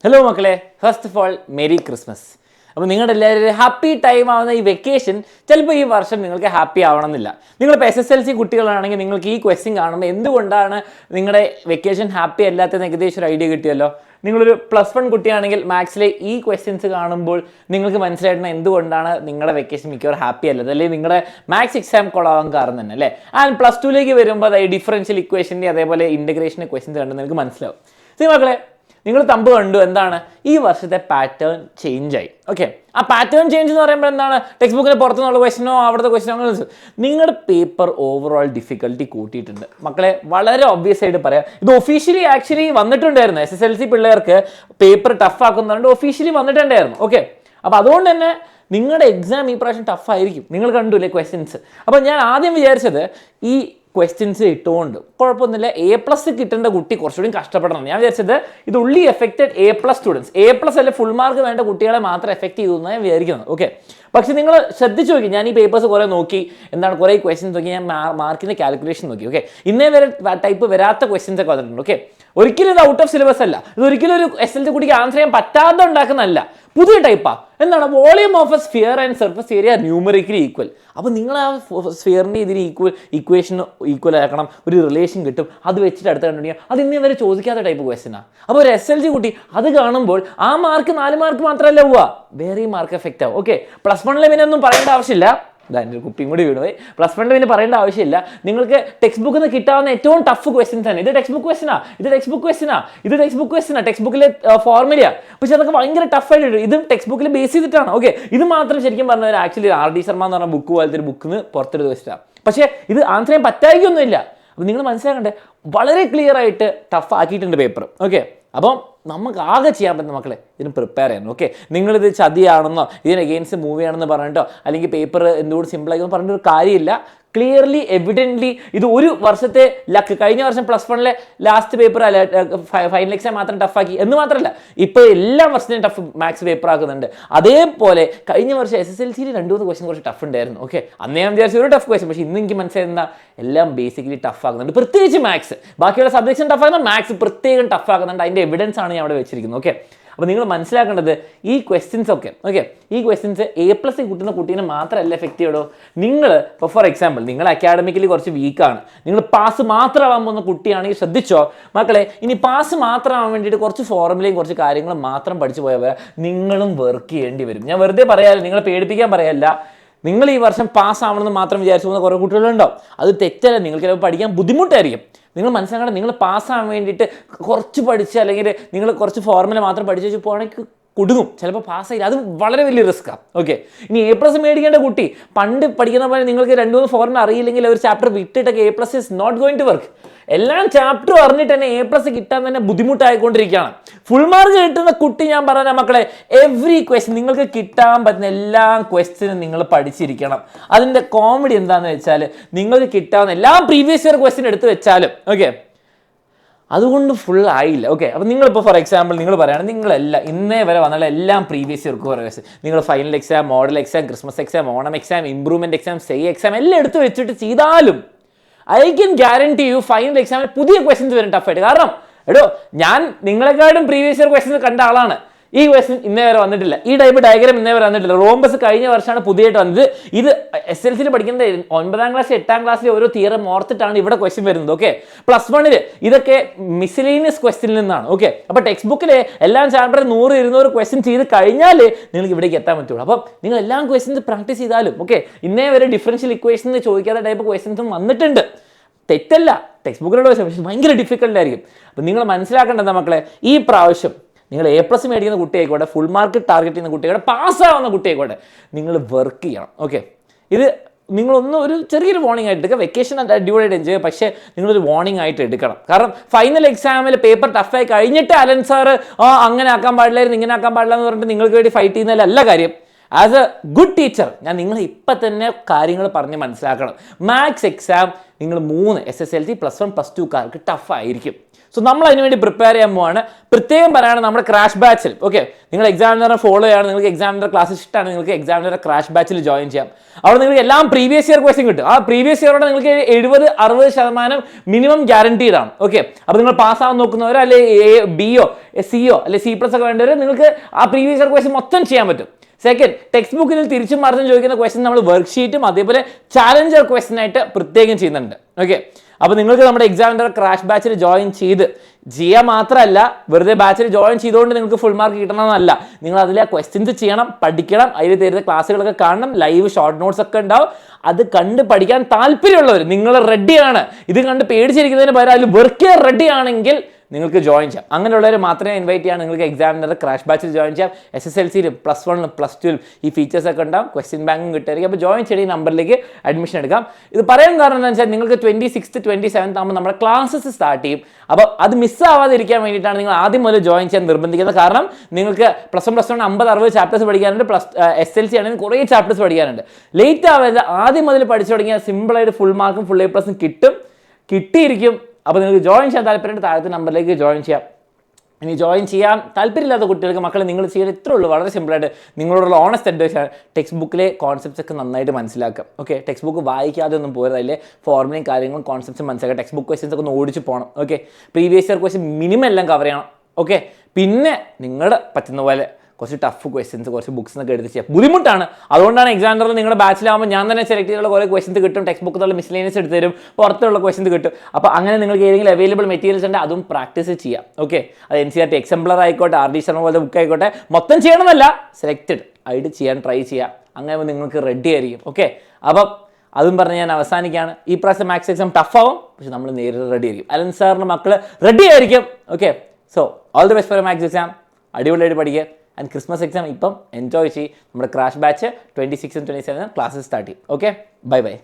Hello മക്കളെ, first of all merry Christmas. അപ്പോൾ നിങ്ങളുടെ എല്ലാവരും ഹാപ്പി ടൈം ആവുന്ന ഈ വെക്കേഷൻ ചിലപ്പോൾ ഈ വർഷം നിങ്ങൾക്ക് ഹാപ്പി ആവണമെന്നില്ല. നിങ്ങളിപ്പോൾ SSLC കുട്ടികളാണെങ്കിൽ നിങ്ങൾക്ക് ഈ ക്വസ്റ്റ്യൻ കാണുമ്പോൾ എന്തുകൊണ്ടാണ് നിങ്ങളുടെ വെക്കേഷൻ ഹാപ്പി അല്ലാത്തതെന്ന് ഏകദേശം ഒരു ഐഡിയ കിട്ടിയല്ലോ. നിങ്ങളൊരു +1 കുട്ടിയാണെങ്കിൽ മാത്സിലെ ഈ ക്വസ്റ്റ്യൻസ് കാണുമ്പോൾ നിങ്ങൾക്ക് മനസ്സിലായിട്ട് എന്തുകൊണ്ടാണ് നിങ്ങളുടെ വെക്കേഷൻ മിക്കവാറും ഹാപ്പി അല്ലത്, അല്ലെങ്കിൽ നിങ്ങളുടെ മാത്സ് എക്സാം കൊളാവാൻ കാരണം തന്നെ അല്ലേ. ആൻഡ് +2ലേക്ക് വരുമ്പോൾ ഈ ഡിഫറൻഷ്യൽ ഇക്വേഷൻ്റെ അതേപോലെ ഇൻ്റഗ്രേഷൻ ക്വസ്റ്റ്യൻസ് കണ്ട് നിങ്ങൾക്ക് മനസ്സിലാവും. മക്കളെ, നിങ്ങൾ തമ്പ് കണ്ടു എന്താണ് ഈ വർഷത്തെ പാറ്റേൺ ചേഞ്ച് ആയി. ഓക്കെ, ആ പാറ്റേൺ ചേഞ്ച് എന്ന് പറയുമ്പോൾ എന്താണ്, ടെക്സ്റ്റ് ബുക്കിന് പുറത്തുനിന്നുള്ള ക്വസ്റ്റനോ അവിടുത്തെ ക്വസ്റ്റനോ അങ്ങനെ നിങ്ങളുടെ പേപ്പർ ഓവറോൾ ഡിഫിക്കൽട്ടി കൂട്ടിയിട്ടുണ്ട്. മക്കളെ, വളരെ ഒബ്വിയസ് ആയിട്ട് പറയാം, ഇത് ഒഫീഷ്യലി ആക്ച്വലി വന്നിട്ടുണ്ടായിരുന്നു. SSLC പിള്ളേർക്ക് പേപ്പർ ടഫ് ആക്കുന്നതുകൊണ്ട് ഒഫീഷ്യലി വന്നിട്ടുണ്ടായിരുന്നു. ഓക്കെ, അപ്പോൾ അതുകൊണ്ട് തന്നെ നിങ്ങളുടെ എക്സാം ഈ പ്രാവശ്യം ടഫായിരിക്കും. നിങ്ങൾ കണ്ടുല്ലേ ക്വസ്റ്റ്യൻസ്. അപ്പോൾ ഞാൻ ആദ്യം വിചാരിച്ചത് ഈ ക്വസ്റ്റ്യൻസ് ഇട്ടുകൊണ്ട് കുഴപ്പമൊന്നുമില്ല, A+ കിട്ടേണ്ട കുട്ടി കുറച്ചുകൂടി കഷ്ടപ്പെടണം. ഞാൻ വിചാരിച്ചത് ഇത് ഉള്ളി എഫക്റ്റഡ് A+ സ്റ്റുഡൻസ്, A+ അല്ലെ ഫുൾ മാർക്ക് വേണ്ട കുട്ടികളെ മാത്രം എഫക്റ്റ് ചെയ്തു എന്നാണ് ഞാൻ വിചാരിക്കുന്നത്. ഓക്കെ, പക്ഷെ നിങ്ങൾ ശ്രദ്ധിച്ചു നോക്കി, ഞാൻ ഈ പേപ്പേഴ്സ് കുറേ നോക്കി, എന്താണ് കുറേ ക്വസ്റ്റ്യൻസ് നോക്കി, ഞാൻ മാർക്കിൻ്റെ കാൽക്കുലേഷൻ നോക്കി. ഓക്കെ, ഇന്നേ വരെ ടൈപ്പ് വരാത്ത ക്വസ്റ്റ്യൻസ് ഒക്കെ വന്നിട്ടുണ്ട്. ഓക്കെ, ഒരിക്കലും ഇത് ഔട്ട് ഓഫ് സിലബസ് അല്ല, ഇത് ഒരിക്കലും ഒരു SLC കുട്ടിക്ക് ആൻസർ ചെയ്യാൻ പറ്റാതെ ഉണ്ടാക്കുന്നതല്ല, പുതിയ ടൈപ്പാ. എന്താണ് volume of A sphere and surface area numerically equal. അപ്പോൾ നിങ്ങൾ ആ സ്ഫിയറിൻ്റെ ഇതിന് ഇക്വേഷന് ഈക്വൽ ആക്കണം, ഒരു റിലേഷൻ കിട്ടും, അത് വെച്ചിട്ട് അടുത്ത് കണ്ടുപിടിക്കുക. അത് ഇന്നേ വരെ ചോദിക്കാത്ത ടൈപ്പ് ക്വസ്റ്റനാണ്. അപ്പോൾ ഒരു SLC കുട്ടി അത് കാണുമ്പോൾ ആ മാർക്ക് 4 മാർക്ക് മാത്രമല്ല പോവുക, വേറെ മാർക്ക് എഫക്റ്റ് ആവും. ഓക്കെ, +1 പിന്നെ ഒന്നും പറയേണ്ട ആവശ്യമില്ല, എൻ്റെ കുപ്പിയും കൂടി വീണുപോയി. +1 പിന്നെ പറയേണ്ട ആവശ്യമില്ല. നിങ്ങൾക്ക് ടെക്സ്റ്റ് ബുക്കിൽ നിന്ന് കിട്ടാവുന്ന ഏറ്റവും ടഫ് ക്വസ്റ്റ്യൻസ് ആണ്. ഇത് ടെക്സ്റ്റ് ബുക്ക് ക്വസ്റ്റനാ, ടെക്സ്റ്റ് ബുക്കിലെ ഫോർമുലയാണ്. പക്ഷെ അതൊക്കെ ഭയങ്കര ടഫായിട്ട് ഇത് ടെക്സ്റ്റ് ബുക്കിൽ ബേസ് ചെയ്തിട്ടാണ്. ഓക്കെ, ഇത് മാത്രം ശരിക്കും പറഞ്ഞാൽ ആക്ച്വലി RD ശർമ്മ എന്ന് പറഞ്ഞ ബുക്ക് പോലത്തെ ഒരു ബുക്കിൽ നിന്ന് പുറത്തെടുത്ത് വെച്ചിട്ടാണ്. പക്ഷേ ഇത് ആൻസർ ചെയ്യാൻ പറ്റായിക്കൊന്നുമില്ല. അപ്പോൾ നിങ്ങൾ മനസ്സിലാക്കണ്ടേ, വളരെ ക്ലിയർ ആയിട്ട് ടഫ് ആക്കിയിട്ടുണ്ട് പേപ്പർ. ഓക്കെ, അപ്പം നമുക്ക് ആകെ ചെയ്യാൻ പറ്റുന്ന മക്കളെ ഇതിന് പ്രിപ്പയർ ചെയ്യണം. ഓക്കെ, നിങ്ങളിത് ചതിയാണെന്നോ ഇതിന് അഗെയിൻസ്റ്റ് മൂവിയാണെന്ന് പറഞ്ഞിട്ടോ അല്ലെങ്കിൽ പേപ്പർ എന്തുകൊണ്ട് സിമ്പിളായി പറഞ്ഞിട്ടൊരു കാര്യമില്ല. ക്ലിയർലി എവിഡൻ്റ്ലി ഇത് ഒരു വർഷത്തെ ലക്ക്. കഴിഞ്ഞ വർഷം +1 ലാസ്റ്റ് പേപ്പർ അല്ല ഫൈനൽ എക്സാം മാത്രം ടഫാക്കി എന്ന് മാത്രമല്ല, ഇപ്പോൾ എല്ലാ വർഷത്തെയും ടഫ് മാത്സ് പേപ്പർ ആക്കുന്നുണ്ട്. അതേപോലെ കഴിഞ്ഞ വർഷം SSLC 2-3 ക്വസ്റ്റൻ കുറച്ച് ടഫ് ഉണ്ടായിരുന്നു. ഓക്കെ, അന്ന് ഞാൻ വിചാരിച്ചു ഒരു ടഫ് ക്വസ്റ്റൻ, പക്ഷേ ഇന്ന് എനിക്ക് മനസ്സിലായിരുന്ന എല്ലാം ബേസിക്കലി ടഫ് ആക്കുന്നുണ്ട്. പ്രത്യേകിച്ച് മാത്സ്, ബാക്കിയുള്ള സബ്ജക്ട്സും ടഫ് ആകുന്ന മാത്സ് പ്രത്യേകം ടഫ് ആക്കുന്നുണ്ട്. അതിൻ്റെ എവിഡൻസ് ആണ് ഞാൻ അവിടെ വെച്ചിരിക്കുന്നത്. ഓക്കെ, അപ്പോൾ നിങ്ങൾ മനസ്സിലാക്കേണ്ടത് ഈ ക്വസ്റ്റ്യൻസ് ഒക്കെ ഈ ക്വസ്റ്റ്യൻസ് A+ കിട്ടുന്ന കുട്ടീനെ മാത്രമല്ല എഫക്റ്റ് ചെയ്യടോ. നിങ്ങൾ ഇപ്പോൾ ഫോർ എക്സാമ്പിൾ നിങ്ങൾ അക്കാഡമിക്കലി കുറച്ച് വീക്കാണ്, നിങ്ങൾ പാസ് മാത്രമാവാൻ പോകുന്ന കുട്ടിയാണെങ്കിൽ ശ്രദ്ധിച്ചോ മക്കളെ, ഇനി പാസ് മാത്രമാവാൻ വേണ്ടിയിട്ട് കുറച്ച് ഫോർമുലയും കുറച്ച് കാര്യങ്ങളും മാത്രം പഠിച്ചു പോയാൽ നിങ്ങളും വർക്ക് ചെയ്യേണ്ടി വരും. ഞാൻ വെറുതെ പറയാമല്ലോ, നിങ്ങളെ പേടിപ്പിക്കാൻ പറയല്ല. നിങ്ങൾ ഈ വർഷം പാസ്സാവണമെന്ന് മാത്രം വിചാരിച്ചു പോകുന്ന കുറേ കുട്ടികളുണ്ടാവും. അത് തെറ്റല്ല, നിങ്ങൾക്ക് ചിലപ്പോൾ പഠിക്കാൻ ബുദ്ധിമുട്ടായിരിക്കും. നിങ്ങൾ മനസ്സിലാക്കണം, നിങ്ങൾ പാസ്സാകാൻ വേണ്ടിയിട്ട് കുറച്ച് പഠിച്ച് അല്ലെങ്കിൽ നിങ്ങൾ കുറച്ച് ഫോർമുല മാത്രം പഠിച്ച് വെച്ച് പോകണമെങ്കിൽ കുടുങ്ങും, ചിലപ്പോൾ പാസ്സായില്ല. അത് വളരെ വലിയ റിസ്ക്കാണ്. ഓക്കെ, ഇനി A+ മേടിക്കേണ്ട കുട്ടി പണ്ട് പഠിക്കുന്ന പോലെ നിങ്ങൾക്ക് 2-3 ഫോർമുല അറിയില്ലെങ്കിൽ ഒരു ചാപ്റ്റർ വിട്ടിട്ടൊക്കെ A+ is not going to work. എല്ലാം ചാപ്റ്റർ അറിഞ്ഞിട്ട് തന്നെ A+ കിട്ടാൻ തന്നെ ബുദ്ധിമുട്ടായിക്കൊണ്ടിരിക്കുകയാണ്. ഫുൾ മാർക്ക് കിട്ടുന്ന കുട്ടി ഞാൻ പറഞ്ഞ മക്കളെ, എവറി ക്വസ്റ്റ്യൻ നിങ്ങൾക്ക് കിട്ടാൻ പറ്റുന്ന എല്ലാ ക്വസ്റ്റ്യനും നിങ്ങൾ പഠിച്ചിരിക്കണം. അതിൻ്റെ കോമഡി എന്താണെന്ന് വെച്ചാൽ, നിങ്ങൾക്ക് കിട്ടാവുന്ന എല്ലാ പ്രീവിയസ് ഇയർ ക്വസ്റ്റ്യൻ എടുത്ത് വെച്ചാലും ഓക്കെ അതുകൊണ്ട് ഫുൾ ആയില്ല. ഓക്കെ, അപ്പോൾ നിങ്ങളിപ്പോൾ ഫോർ എക്സാമ്പിൾ നിങ്ങൾ പറയുകയാണെങ്കിൽ നിങ്ങളെല്ലാം ഇന്നേ വരെ വന്നുള്ള എല്ലാം പ്രീവിയസ് ഇയർക്ക് ക്വസ്റ്റ്യൻ നിങ്ങൾ final exam, model exam, Christmas exam, Onam exam, improvement exam, exam എല്ലാം എടുത്ത് വെച്ചിട്ട് ചെയ്താലും I can guarantee you final എക്സാമിൽ പുതിയ ക്വസ്റ്റ്യൻസ് വരും ടഫായിട്ട്. കാരണം ഞാൻ നിങ്ങളെക്കാളും പ്രീവിയസ് ഇയർ ക്വസ്റ്റ്യൻസ് കണ്ട ആളാണ്. ഈ ക്വസ്റ്റ്യൻ ഇന്നേ വരെ വന്നിട്ടില്ല, ഈ ടൈപ്പ് ഡയഗ്രാം ഇന്നേ വരെ വന്നിട്ടില്ല. റോംബസ് കഴിഞ്ഞ വർഷമാണ് പുതിയതായിട്ട് വന്നത്. ഇത് SLC പഠിക്കുന്നത് 9ാം ക്ലാസ് 8ാം ക്ലാസ്സിലെ ഓരോ തിയറം ഓർത്തിട്ടാണ് ഇവിടെ ക്വസ്റ്റ്യൻ വരുന്നത്. ഓക്കെ, +1 ഇതൊക്കെ മിസ്ലേനിയസ് ക്വസ്റ്റ്യനിൽ നിന്നാണ്. ഓക്കെ, അപ്പോൾ ടെക്സ്റ്റ് ബുക്കിലെ എല്ലാം ചാപ്റ്റർ 100-200 ക്വസ്റ്റ്യൻ ചെയ്ത് കഴിഞ്ഞാൽ നിങ്ങൾക്ക് ഇവിടേക്ക് എത്താൻ പറ്റുള്ളൂ. അപ്പം നിങ്ങൾ എല്ലാം ക്വസ്റ്റ്യൻസ് പ്രാക്ടീസ് ചെയ്താലും ഓക്കെ ഇന്നേ വരെ ഡിഫറൻഷ്യൽ ഇക്വേഷൻ ചോദിക്കാത്ത ടൈപ്പ് ക്വസ്റ്റ്യൻസും വന്നിട്ടുണ്ട്. തെറ്റല്ല, ടെക്സ്റ്റ് ബുക്കിലുള്ള ക്വസ്റ്റ്യൻ, പക്ഷേ ഭയങ്കര ഡിഫിക്കൽട്ടായിരിക്കും. അപ്പം നിങ്ങൾ മനസ്സിലാക്കേണ്ടത് മക്കളെ, ഈ പ്രാവശ്യം നിങ്ങൾ A+ മേടിക്കുന്ന കുട്ടിയായിക്കോട്ടെ, ഫുൾ മാർക്ക് ടാർഗറ്റ് ചെയ്യുന്ന കുട്ടിയായിക്കോട്ടെ, പാസ്സാവുന്ന കുട്ടിയായിക്കോട്ടെ, നിങ്ങൾ വർക്ക് ചെയ്യണം. ഓക്കെ, ഇത് നിങ്ങളൊന്ന് ഒരു ചെറിയൊരു വാർണിംഗ് ആയിട്ട് എടുക്കുക. വെക്കേഷൻ അടിപൊളിയായിട്ട് എൻജോയ് ചെയ്യുക, പക്ഷേ നിങ്ങളൊരു വാർണിംഗ് ആയിട്ട് എടുക്കണം. കാരണം ഫൈനൽ എക്സാമിൽ പേപ്പർ ടഫായി കഴിഞ്ഞിട്ട് അലൻ സാറ് അങ്ങനെ ആക്കാൻ പാടില്ലായിരുന്നു ഇങ്ങനെ ആക്കാൻ പാടില്ല എന്ന് പറഞ്ഞിട്ട് നിങ്ങൾക്ക് വേണ്ടി ഫൈറ്റ് ചെയ്യുന്നതിലല്ല കാര്യം. ആസ് എ ഗുഡ് ടീച്ചർ ഞാൻ നിങ്ങളെ ഇപ്പം തന്നെ കാര്യങ്ങൾ പറഞ്ഞ് മനസ്സിലാക്കണം. മാത്സ് എക്സാം നിങ്ങൾ 3 SSLC +1 +2 കാർക്ക് ടഫായിരിക്കും. സോ നമ്മൾ അതിനുവേണ്ടി പ്രിപ്പയർ ചെയ്യാൻ പോവാണ്. പ്രത്യേകം പറയുകയാണ് നമ്മുടെ ക്രാഷ് ബാച്ചിൽ. ഓക്കെ, നിങ്ങൾ എക്സാമിനറെ ഫോളോ ചെയ്യാണ്, നിങ്ങൾക്ക് എക്സാമിനർ ക്ലാസ് ഇഷ്ടമാണ്, നിങ്ങൾക്ക് എക്സാമിനറെ ക്രാഷ് ബാച്ചിൽ ജോയിൻ ചെയ്യാം. അവിടെ നിങ്ങൾക്ക് എല്ലാം പ്രീവിയസ് ഇയർ ക്വസ്റ്റ്യൻ കിട്ടും. ആ പ്രീവിയസ് ഇയറോടെ നിങ്ങൾക്ക് 70-60% മിനിമം ഗ്യാരണ്ടീഡ് ആണ്. ഓക്കെ, അപ്പോൾ നിങ്ങൾ പാസ്സാവാൻ നോക്കുന്നവരോ അല്ലെ ബിയോ സിയോ അല്ലെ C+ ഒക്കെ വേണ്ടവർ നിങ്ങൾക്ക് ആ പ്രീവിയസ് ഇയർ ക്വസ്റ്റ്യൻ മൊത്തം ചെയ്യാൻ പറ്റും. സെക്കൻഡ്, ടെക്സ്റ്റ് ബുക്കിൽ തിരിച്ചും മറിച്ചും ചോദിക്കുന്ന ക്വസ്റ്റ്യൻ നമ്മൾ വർക്ക്ഷീറ്റും അതേപോലെ ചാലഞ്ചർ ക്വസ്റ്റ്യൻ ആയിട്ട് പ്രത്യേകം ചെയ്യുന്നുണ്ട്. ഓക്കെ, അപ്പോൾ നിങ്ങൾക്ക് നമ്മുടെ എക്സാമിൻ്റെ ക്രാഷ് ബാച്ചിൽ ജോയിൻ ചെയ്യാൻ മാത്രമല്ല, വെറുതെ ബാച്ചിൽ ജോയിൻ ചെയ്തുകൊണ്ട് നിങ്ങൾക്ക് ഫുൾ മാർക്ക് കിട്ടണമെന്നല്ല. നിങ്ങൾ അതിലെ ക്വസ്റ്റ്യൻസ് ചെയ്യണം, പഠിക്കണം, അതിൽ തരുന്ന ക്ലാസ്സുകളൊക്കെ കാണണം, ലൈവ് ഷോർട്ട് നോട്ട്സ് ഒക്കെ ഉണ്ടാവും. അത് കണ്ട് പഠിക്കാൻ താല്പര്യമുള്ളവർ, നിങ്ങൾ റെഡിയാണ്, ഇത് കണ്ട് പേടിച്ചിരിക്കുന്നതിന് പകരം അതിൽ വർക്ക് ചെയ്യാൻ റെഡി ആണെങ്കിൽ നിങ്ങൾക്ക് ജോയിൻ ചെയ്യാം. അങ്ങനെയുള്ളവർ മാത്രമേ ഇൻവൈറ്റ് ചെയ്യാൻ. നിങ്ങൾക്ക് എക്സാമിനർ ക്രാഷ് ബാച്ചിൽ ജോയിൻ ചെയ്യാം. SSLCയിലും +1 +2 ഈ ഫീച്ചേഴ്സ് ഒക്കെ ഉണ്ടാവും. ക്വസ്റ്റ്യൻ ബാങ്കും കിട്ടുമായിരിക്കും. അപ്പോൾ ജോയിൻ ചെയ്ത് ഈ നമ്പറിലേക്ക് അഡ്മിഷൻ എടുക്കാം. ഇത് പറയാൻ കാരണം എന്താണെന്ന് വെച്ചാൽ നിങ്ങൾക്ക് 26th 27th ആകുമ്പോൾ നമ്മുടെ ക്ലാസ്സസ് സ്റ്റാർട്ട് ചെയ്യും. അപ്പോൾ അത് മിസ്സാവാതിരിക്കാൻ വേണ്ടിയിട്ടാണ് നിങ്ങൾ ആദ്യം മുതൽ ജോയിൻ ചെയ്യാൻ നിർബന്ധിക്കുന്നത്. കാരണം നിങ്ങൾക്ക് +1 +1 50-60 ചാപ്റ്റേഴ്സ് പഠിക്കാനുണ്ട്. SSLC ആണെങ്കിൽ കുറേ ചാപ്റ്റേഴ്സ് പഠിക്കാനുണ്ട്. ലേറ്റ് ആവാതെ ആദ്യം മുതൽ പഠിച്ചു തുടങ്ങിയാൽ സിമ്പിളായിട്ട് ഫുൾ മാർക്കും ഫുൾ A+ കിട്ടിയിരിക്കും. അപ്പോൾ നിങ്ങൾക്ക് ജോയിൻ ചെയ്യാൻ താല്പര്യമുണ്ട്, താഴത്തെ നമ്പറിലേക്ക് ജോയിൻ ചെയ്യാം. ഇനി ജോയിൻ ചെയ്യാൻ താല്പര്യമില്ലാത്ത കുട്ടികൾക്ക് മക്കളെ നിങ്ങൾ ചെയ്യാൻ ഇത്രേ ഉള്ളൂ. വളരെ സിമ്പിളായിട്ട് നിങ്ങളോടുള്ള ഓണസ്റ്റ് അഡ്വൈസ്, ടെക്സ്റ്റ് ബുക്കിലെ കോൺസെപ്റ്റ്സ് ഒക്കെ നന്നായിട്ട് മനസ്സിലാക്കാം. ഓക്കെ, ടെക്സ്റ്റ് ബുക്ക് വായിക്കാതെ ഒന്നും പോരുത്. അതിലെ ഫോർമുലയും കാര്യങ്ങളും കോൺസെപ്റ്റ്സും മനസ്സിലാക്കുക. ടെക്സ്റ്റ് ബുക്ക് ക്വസ്റ്റ്യൻസ് ഒക്കെ ഒന്ന് ഓടിച്ച് പോകണം. Okay, previous year question minimum എല്ലാം കവർ ചെയ്യണം. ഓക്കെ, പിന്നെ നിങ്ങളുടെ പറ്റുന്ന പോലെ കുറച്ച് ടഫ് ക്വസ്റ്റ്യൻസ് കുറച്ച് ബുക്സ് ഒക്കെ എടുത്ത് ചെയ്യാം. ബുദ്ധിമുട്ടാണ്. അതുകൊണ്ടാണ് എക്സാമിനറിൽ നിങ്ങളുടെ ബാച്ചിലാകുമ്പോൾ ഞാൻ തന്നെ സെലക്ട് ചെയ്തുള്ള കുറേ ക്വസ്റ്റ്യൻസ് കിട്ടും. ടെക്സ്റ്റ് ബുക്കിലുള്ള മിസ്ലേനിയസ് എടുത്ത് തരും, പുറത്തുള്ള ക്വസ്റ്റ്യൻസ് കിട്ടും. അപ്പോൾ അങ്ങനെ നിങ്ങൾക്ക് ഏതെങ്കിലും അവൈലബിൾ മെറ്റീരിയൽസ് ഉണ്ടെങ്കിൽ അതും പ്രാക്ടീസ് ചെയ്യാം. ഓക്കെ, അത് NCERT എക്സാംപ്ലർ ആയിക്കോട്ടെ, RD ശർമ്മ പോലത്തെ ബുക്ക് ആയിക്കോട്ടെ, മൊത്തം ചെയ്യണമെന്നല്ല, സെലക്റ്റഡ് ആയിട്ട് ചെയ്യാൻ ട്രൈ ചെയ്യാം. അങ്ങനെ നിങ്ങൾക്ക് റെഡി ആയിരിക്കും. ഓക്കെ, അപ്പം അതും പറഞ്ഞ് ഞാൻ അവസാനിക്കുകയാണ്. ഈ പ്രാവശ്യം മാത്സ് എക്സാം ടഫ് ആവും, പക്ഷെ നമ്മൾ നേരിട്ട് റെഡി ആയിരിക്കും. അലൻ സാറിൻ്റെ മക്കൾ റെഡി ആയിരിക്കും. Okay, so all the best for maths exam. അടിപൊളിയായിട്ട് പഠിക്കുക. ആൻഡ് ക്രിസ്മസ് എക്സാം ഇപ്പം എൻജോയ് ചെയ്യും. നമ്മുടെ crash batch 26 and 27 classes start ചെയ്യും. Okay, bye by.